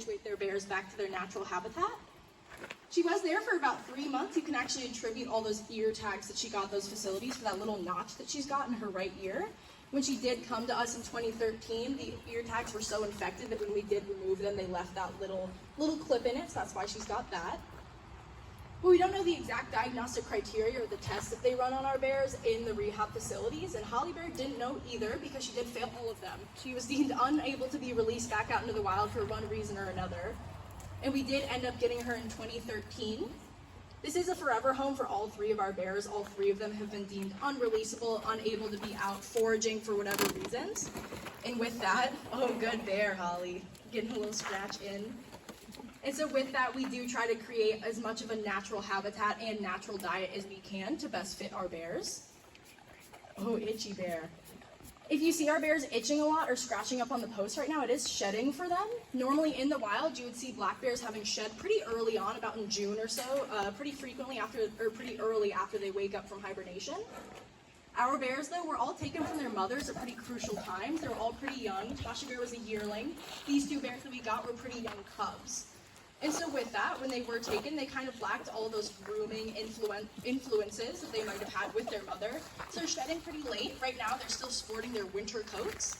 situate their bears back to their natural habitat. She was there for about 3 months. You can actually attribute all those ear tags that she got at those facilities for that little notch that she's got in her right ear. When she did come to us in 2013, the ear tags were so infected that when we did remove them, they left that little clip in it, so that's why she's got that. But we don't know the exact diagnostic criteria or the tests that they run on our bears in the rehab facilities, and Holly Bear didn't know either because she did fail all of them. She was deemed unable to be released back out into the wild for one reason or another, and we did end up getting her in 2013. This is a forever home for all 3 of our bears. All 3 of them have been deemed unreleasable, unable to be out foraging for whatever reasons. And with that, oh, good bear, Holly, getting a little scratch in. And so with that, we do try to create as much of a natural habitat and natural diet as we can to best fit our bears. Oh, itchy bear. If you see our bears itching a lot or scratching up on the post right now, it is shedding for them. Normally in the wild, you would see black bears having shed pretty early on, about in June or so, pretty frequently pretty early after they wake up from hibernation. Our bears, though, were all taken from their mothers at pretty crucial times. They were all pretty young. Tasha Bear was a yearling. These 2 bears that we got were pretty young cubs. And so with that, when they were taken, they kind of lacked all those grooming influences that they might have had with their mother. So they're shedding pretty late. Right now, they're still sporting their winter coats.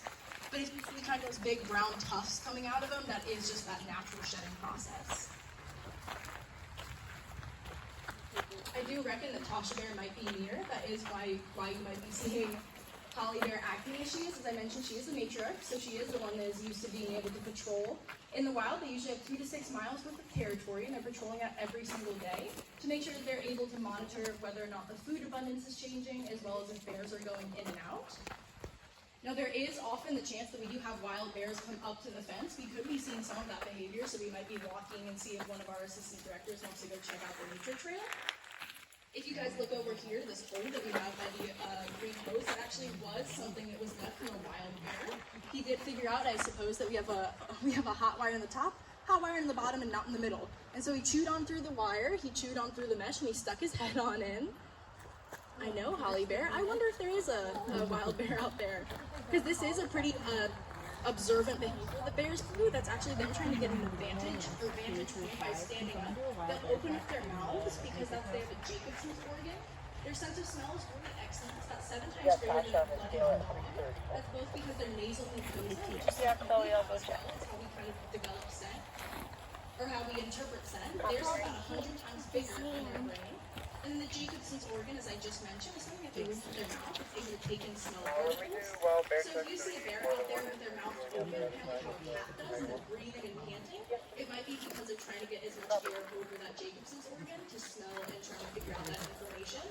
But if you see kind of those big brown tufts coming out of them, that is just that natural shedding process. I do reckon that Tasha Bear might be near. That is why you might be seeing Holly Bear acting as she is. As I mentioned, she is the matriarch, so she is the one that is used to being able to patrol. In the wild, they usually have 2 to 6 miles worth of territory, and they're patrolling that every single day to make sure that they're able to monitor whether or not the food abundance is changing, as well as if bears are going in and out. Now, there is often the chance that we do have wild bears come up to the fence. We could be seeing some of that behavior, so we might be walking and see if one of our assistant directors wants to go check out the nature trail. If you guys look over here, this hole that we have by the green hose, that actually was something that was left from a wild bear. He did figure out, I suppose, that we have a hot wire in the top, hot wire in the bottom, and not in the middle. And so he chewed on through the wire, he chewed on through the mesh, and he stuck his head on in. I know, Holly Bear. I wonder if there is a wild bear out there, because this is a pretty observant behavior that bears do. That's actually them trying to get an vantage point by standing up. They'll open up their mouths because they have a Jacobson's organ. Their sense of smell is really excellent. It's about 7 times greater than blood in the dog. That's both because their nasal mucosa, which is how we kind of develop scent, or how we interpret scent. Theirs is about 100 times bigger than their brain. And then the Jacobson's organ, as I just mentioned, is something that they roof in their mouth. It's able to take in smell particles. So if you see a bear out there with their mouth open, kind of like how a cat does, and they're breathing and panting, it might be because they're trying to get as much air over that Jacobson's organ to smell and try to figure out that information.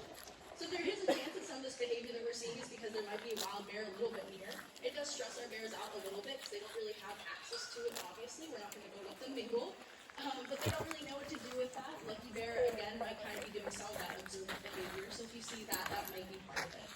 So there is a chance that some of this behavior that we're seeing is because there might be a wild bear a little bit near. It does stress our bears out a little bit because they don't really have access to it, obviously. We're not going to go let them mingle. But they don't really know what to do with that. Lucky Bear, again, might kind of be doing some of that observant behavior. So if you see that, that might be part of it.